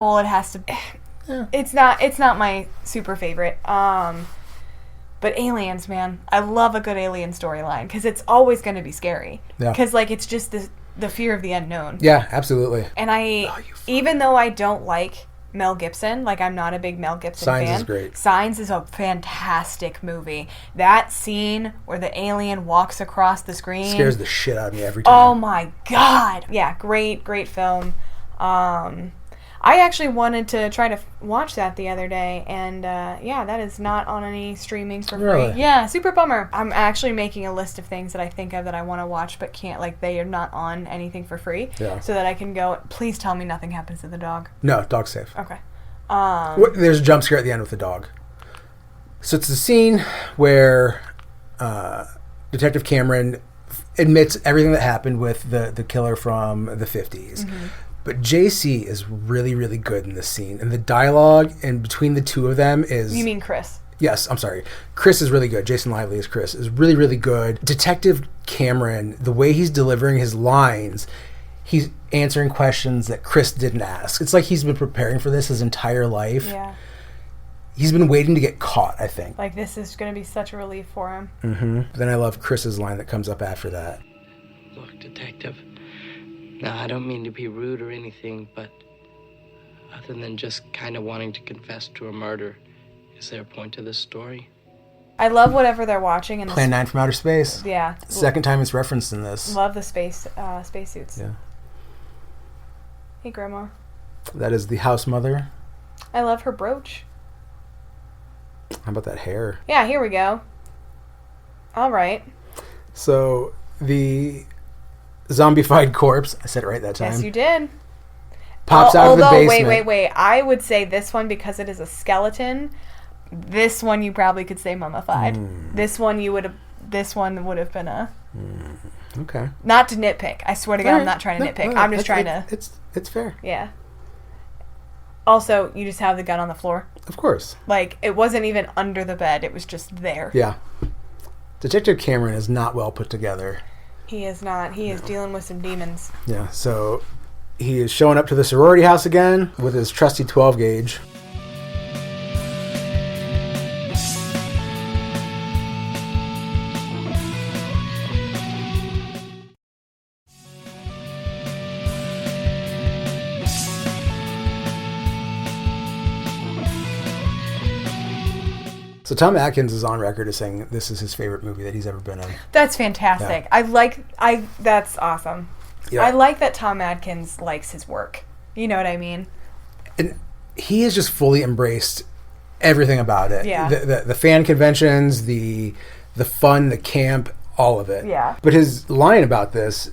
Well, it has to. Yeah. It's not my super favorite. But Aliens, man, I love a good alien storyline because it's always going to be scary. Yeah. Because like it's just the fear of the unknown. Yeah, absolutely. And even though I don't like Mel Gibson, like I'm not a big Mel Gibson fan. Signs is great. Signs is a fantastic movie. That scene where the alien walks across the screen Scares the shit out of me every time. Oh my god! Yeah, great film. I actually wanted to try to watch that the other day, and that is not on any streaming for free. Really? Yeah, super bummer. I'm actually making a list of things that I think of that I want to watch but can't, like they are not on anything for free, so that I can go, please tell me nothing happens to the dog. No, dog's safe. Okay. There's a jump scare at the end with the dog. So it's the scene where Detective Cameron admits everything that happened with the killer from the 50s. Mm-hmm. But JC is really, really good in this scene. And the dialogue in between the two of them is... You mean Chris? Yes, I'm sorry. Chris is really good. Jason Lively as Chris is really, really good. Detective Cameron, the way he's delivering his lines, he's answering questions that Chris didn't ask. It's like he's been preparing for this his entire life. Yeah. He's been waiting to get caught, I think. Like, this is going to be such a relief for him. Mm-hmm. Then I love Chris's line that comes up after that. Look, Detective... Now, I don't mean to be rude or anything, but other than just kind of wanting to confess to a murder, is there a point to this story? I love whatever they're watching. Plan 9 from Outer Space. Yeah. Second time it's referenced in this. Love the spacesuits. Yeah. Hey, Grandma. That is the house mother. I love her brooch. How about that hair? Yeah, here we go. All right. So, the... zombified corpse. I said it right that time. Yes, you did. Pops out of the basement. Wait. I would say this one because it is a skeleton. This one you probably could say mummified. This one would have been a... Okay. Not to nitpick. I swear to God, I'm not trying to nitpick. I'm just trying to... It's fair. Yeah. Also, you just have the gun on the floor. Of course. Like, it wasn't even under the bed. It was just there. Yeah. Detective Cameron is not well put together. He is not. He is dealing with some demons. Yeah, so he is showing up to the sorority house again with his trusty 12 gauge. So Tom Atkins is on record as saying this is his favorite movie that he's ever been in. That's fantastic. Yeah. That's awesome. Yeah. I like that Tom Atkins likes his work. You know what I mean? And he has just fully embraced everything about it. Yeah. The fan conventions, the fun, the camp, all of it. Yeah. But his line about this,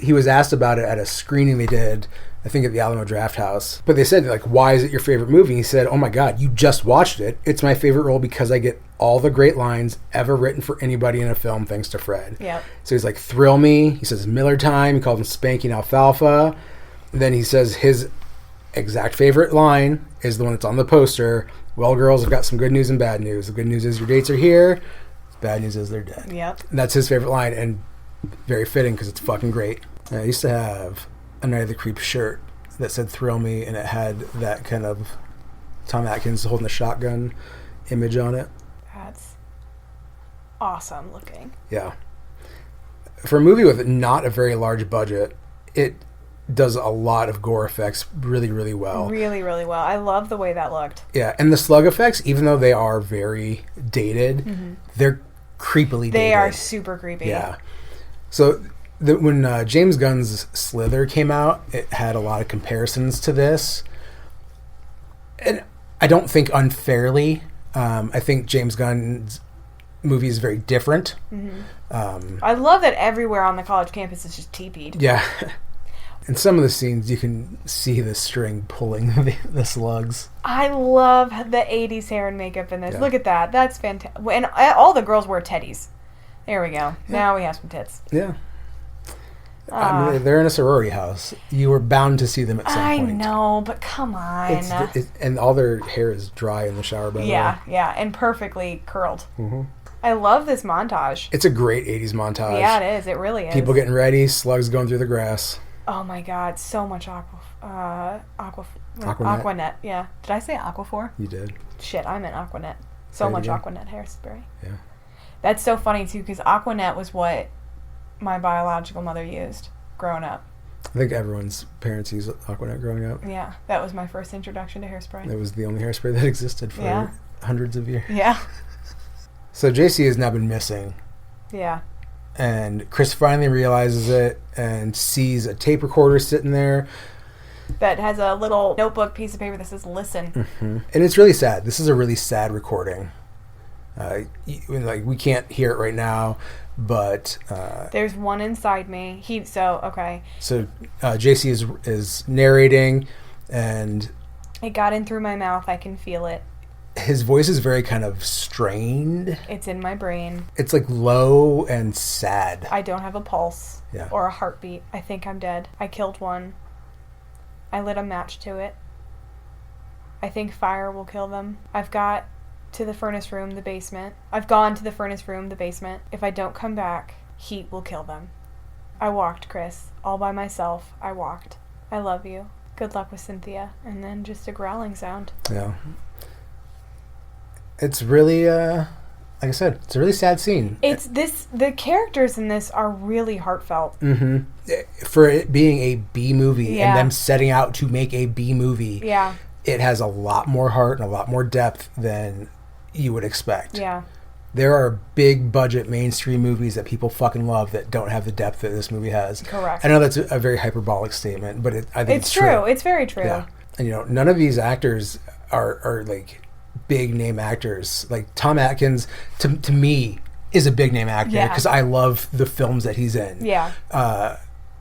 he was asked about it at a screening they did, I think at the Alamo Drafthouse. But they said, like, why is it your favorite movie? And he said, oh my God, you just watched it. It's my favorite role because I get all the great lines ever written for anybody in a film thanks to Fred. Yeah. So he's like, thrill me. He says Miller time. He calls him spanking alfalfa. And then he says his exact favorite line is the one that's on the poster. Well, girls, I've got some good news and bad news. The good news is your dates are here. Bad news is they're dead. Yep. And that's his favorite line, and very fitting because it's fucking great. I used to have a Night of the Creeps shirt that said thrill me, and it had that kind of Tom Atkins holding a shotgun image on it. That's awesome looking. Yeah. For a movie with not a very large budget, it does a lot of gore effects really, really well. Really, really well. I love the way that looked. Yeah, and the slug effects, even though they are very dated, they're creepily dated. They are super creepy. Yeah. So when James Gunn's Slither came out, it had a lot of comparisons to this. And I don't think unfairly. I think James Gunn's movie is very different. I love that everywhere on the college campus is just teepeed. Yeah. In some of the scenes, you can see the string pulling the slugs. I love the 80s hair and makeup in this. Yeah. Look at that. That's fantastic. And all the girls wear teddies. There we go. Yeah. Now we have some tits. Yeah. I mean, they're in a sorority house. You were bound to see them at some point. I know, but come on. And all their hair is dry in the shower, by the way. Yeah, and perfectly curled. Mm-hmm. I love this montage. It's a great 80s montage. Yeah, it is. It really is. People getting ready, slugs going through the grass. Oh my god, so much Aquanet. Yeah. Did I say Aquaphor? You did. Shit, I meant Aquanet. So much Aquanet hairspray. Yeah. That's so funny too, because Aquanet was what my biological mother used growing up. I think everyone's parents used Aquanet growing up. Yeah, that was my first introduction to hairspray. It was the only hairspray that existed for hundreds of years. Yeah. So JC has now been missing. Yeah. And Chris finally realizes it and sees a tape recorder sitting there. That has a little notebook piece of paper that says listen. Mm-hmm. And it's really sad. This is a really sad recording. We can't hear it right now, but... there's one inside me. So JC is narrating, and... It got in through my mouth. I can feel it. His voice is very kind of strained. It's in my brain. It's like low and sad. I don't have a pulse or a heartbeat. I think I'm dead. I killed one. I lit a match to it. I think fire will kill them. I've got to the furnace room, the basement. I've gone to the furnace room, the basement. If I don't come back, heat will kill them. I walked, Chris. All by myself. I walked. I love you. Good luck with Cynthia. And then just a growling sound. Yeah. It's really, like I said, it's a really sad scene. The characters in this are really heartfelt. Mm-hmm. For it being a B movie and them setting out to make a B movie, it has a lot more heart and a lot more depth than you would expect. Yeah. There are big budget mainstream movies that people fucking love that don't have the depth that this movie has. Correct. I know that's a very hyperbolic statement, but I think it's true. It's very true. Yeah. And none of these actors are like big name actors. Like Tom Atkins, to me, is a big name actor because I love the films that he's in. Yeah.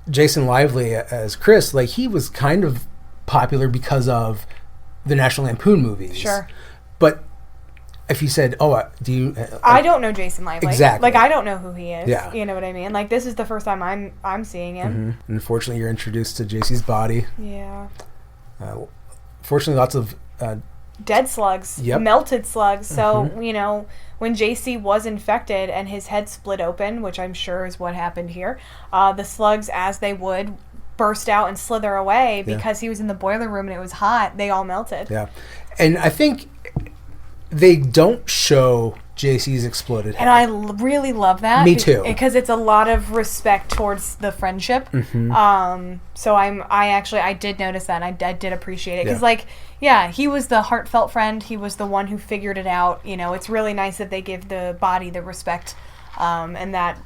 Jason Lively as Chris, like he was kind of popular because of the National Lampoon movies. Sure. But if you said, do you... I don't know Jason Lively. Exactly. Like, I don't know who he is. Yeah. You know what I mean? Like, this is the first time I'm seeing him. Mm-hmm. Unfortunately, you're introduced to JC's body. Yeah. Fortunately, lots of... dead slugs. Yep. Melted slugs. So, when JC was infected and his head split open, which I'm sure is what happened here, the slugs, as they would, burst out and slither away because he was in the boiler room and it was hot. They all melted. Yeah. And I think they don't show JC's exploded head. And I really love that. Me too. Because it's a lot of respect towards the friendship. Mm-hmm. So I did notice that, and I did appreciate it. Because, he was the heartfelt friend. He was the one who figured it out. It's really nice that they give the body the respect, and that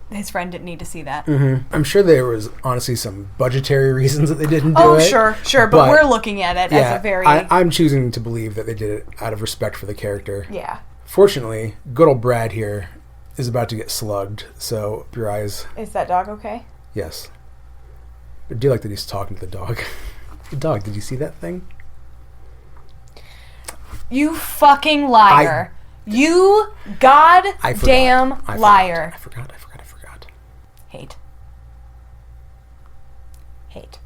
his friend didn't need to see that. Mm-hmm. I'm sure there was honestly some budgetary reasons that they didn't do it. Oh, sure. But we're looking at it as a very... I'm choosing to believe that they did it out of respect for the character. Yeah. Fortunately, good old Brad here is about to get slugged, so your eyes... Is that dog okay? Yes. I do like that he's talking to the dog. The dog, did you see that thing? You fucking liar. You goddamn liar. I forgot. Hate.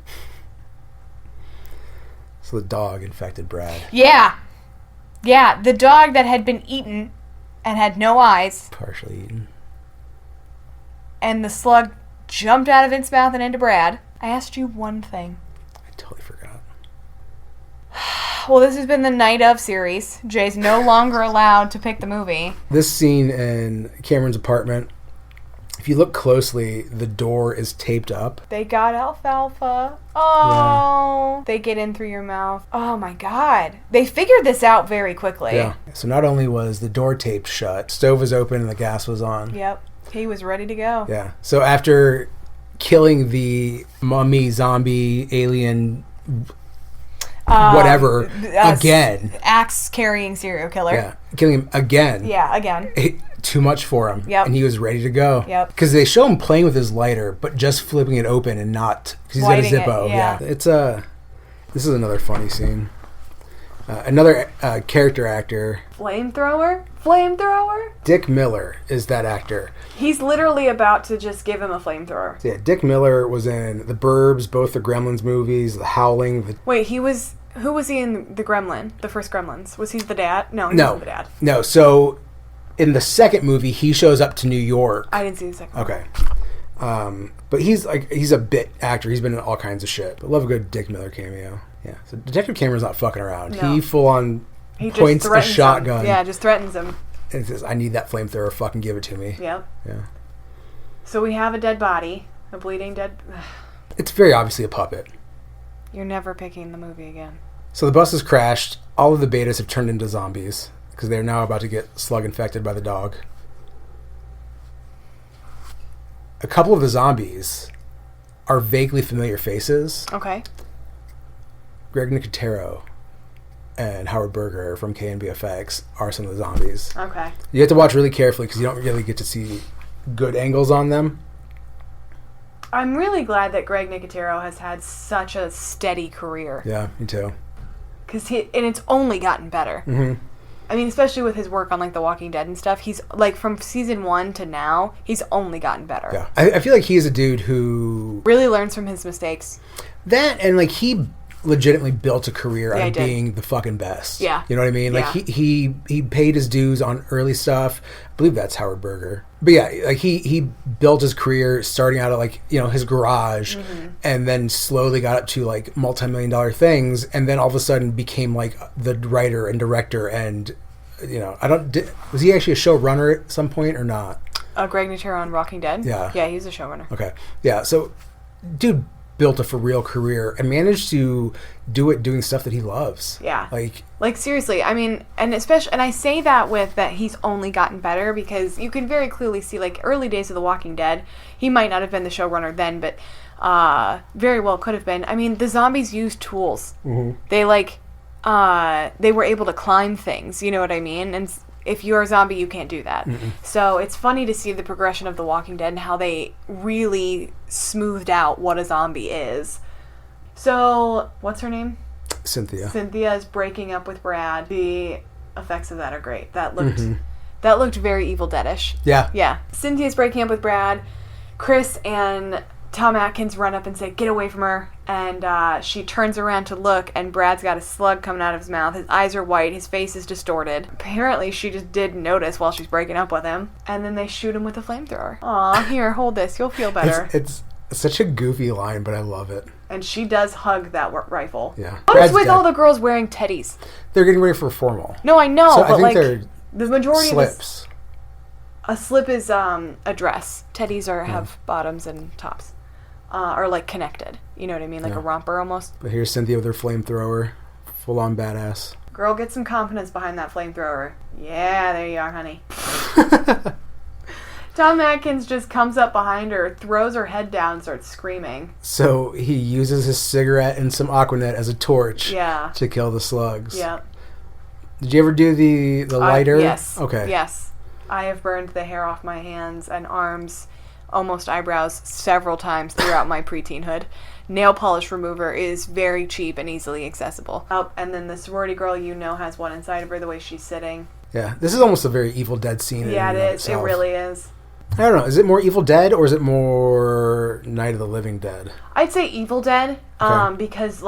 So the dog infected Brad. Yeah, the dog that had been eaten and had no eyes. Partially eaten. And the slug jumped out of its mouth and into Brad. I asked you one thing. I totally forgot. Well, this has been the Night of series. Jay's no longer allowed to pick the movie. This scene in Cameron's apartment, if you look closely, the door is taped up. They got alfalfa. Oh. Yeah. They get in through your mouth. Oh, my God. They figured this out very quickly. Yeah. So not only was the door taped shut, stove was open and the gas was on. Yep. He was ready to go. Yeah. So after killing the mummy, zombie, alien... whatever, again. Axe-carrying serial killer. Yeah. Killing him again. Yeah, again. Too much for him. Yep. And he was ready to go. Yep. Because they show him playing with his lighter, but just flipping it open and not... Because he's got a Zippo. Yeah. It's this is another funny scene. Another character actor. Flamethrower? Dick Miller is that actor. He's literally about to just give him a flamethrower. Yeah, Dick Miller was in The Burbs, both the Gremlins movies, The Howling. Wait, who was he in the Gremlin? The first Gremlins? Was he the dad? No, he wasn't the dad. No, so in the second movie, he shows up to New York. I didn't see the second one. Okay. But he's a bit actor. He's been in all kinds of shit. But love a good Dick Miller cameo. Yeah. So Detective Cameron's not fucking around. No. He full on points a shotgun. Him. Yeah, just threatens him. And says, "I need that flamethrower. Fucking give it to me." Yep. Yeah. So we have a dead body, a bleeding dead. It's very obviously a puppet. You're never picking the movie again. So the bus has crashed. All of the betas have turned into zombies because they're now about to get slug infected by the dog. A couple of the zombies are vaguely familiar faces. Okay. Greg Nicotero and Howard Berger from KNBFX are some of the zombies. Okay. You have to watch really carefully because you don't really get to see good angles on them. I'm really glad that Greg Nicotero has had such a steady career. Yeah, me too. And it's only gotten better. Mm-hmm. I mean, especially with his work on like The Walking Dead and stuff. He's like from season 1 to now, he's only gotten better. Yeah, I feel like he's a dude who really learns from his mistakes. That and like he legitimately built a career Yeah, on being the fucking best. Yeah. You know what I mean? Like Yeah. he paid his dues on early stuff. I believe that's Howard Berger. But yeah, like he built his career starting out at like, you know, his garage and then slowly got up to like multi-million-dollar things and then all of a sudden became like the writer and director and you know, was he actually a showrunner at some point or not? Greg Nicotero on Walking Dead? Yeah. Yeah, he's a showrunner. Okay. Yeah, so dude built a for real career and managed to do it doing stuff that he loves. Yeah. Like seriously, I mean, and I say that with that he's only gotten better because you can very clearly see like early days of The Walking Dead, he might not have been the showrunner then, but very well could have been. I mean, the zombies used tools. Mm-hmm. They were able to climb things, you know what I mean? And if you're a zombie, you can't do that. Mm-mm. So it's funny to see the progression of The Walking Dead and how they really smoothed out what a zombie is. So, what's her name? Cynthia. Cynthia is breaking up with Brad. The effects of that are great. That looked very Evil Dead-ish. Yeah. Yeah. Cynthia's breaking up with Brad. Chris and Tom Atkins run up and say, "Get away from her." And she turns around to look, and Brad's got a slug coming out of his mouth. His eyes are white. His face is distorted. Apparently, she just didn't notice while she's breaking up with him. And then they shoot him with a flamethrower. Aw, here, hold this. You'll feel better. It's such a goofy line, but I love it. And she does hug that rifle. Yeah. What is with all the girls wearing teddies? They're getting ready for formal. No, I know, so but I think like they're the majority slips. of a slip is a dress. Teddies have bottoms and tops. Or like connected. You know what I mean? Like a romper almost. But here's Cynthia with her flamethrower. Full on badass. Girl, get some confidence behind that flamethrower. Yeah, there you are, honey. Tom Atkins just comes up behind her, throws her head down, and starts screaming. So he uses his cigarette and some Aquanet as a torch to kill the slugs. Yeah. Did you ever do the lighter? Yes. Okay. Yes. I have burned the hair off my hands and arms, almost eyebrows, several times throughout my preteenhood. Nail polish remover is very cheap and easily accessible. Oh, and then the sorority girl, has one inside of her the way she's sitting. Yeah, this is almost a very Evil Dead scene. Yeah, it is. It really is. I don't know. Is it more Evil Dead or is it more Night of the Living Dead? I'd say Evil Dead, because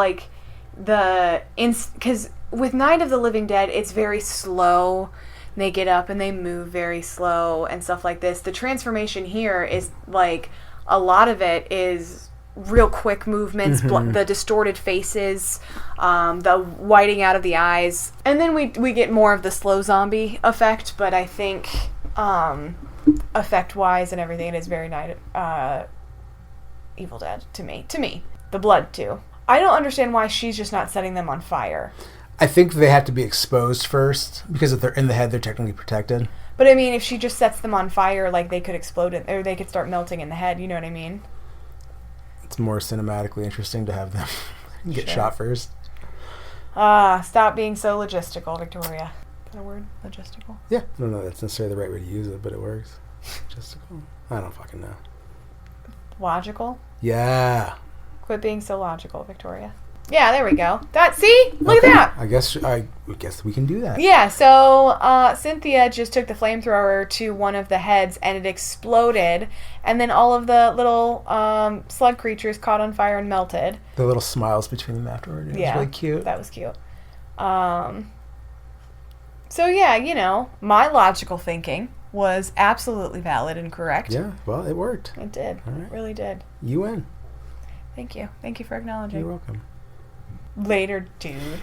because with Night of the Living Dead, it's very slow. They get up and they move very slow and stuff like this. The transformation here is like a lot of it is real quick movements, the distorted faces, the whiting out of the eyes, and then we get more of the slow zombie effect. But I think effect wise and everything, it is very Evil Dead to me. The blood too. I don't understand why she's just not setting them on fire. I think they have to be exposed first because if they're in the head, they're technically protected. But I mean, if she just sets them on fire, like they could explode it, or they could start melting in the head. You know what I mean? It's more cinematically interesting to have them get shot first. Stop being so logistical, Victoria. Is that a word? Logistical? Yeah. I don't know if that's necessarily the right way to use it, but it works. Logistical? I don't fucking know. Logical? Yeah. Quit being so logical, Victoria. Yeah, there we go. Look at that. I guess we can do that. Yeah, so Cynthia just took the flamethrower to one of the heads and it exploded, and then all of the little slug creatures caught on fire and melted. The little smiles between them afterward. It was really cute. That was cute. So yeah, my logical thinking was absolutely valid and correct. Yeah, well, it worked. It did. All right. It really did. You win. Thank you. Thank you for acknowledging. You're welcome. Later, dude.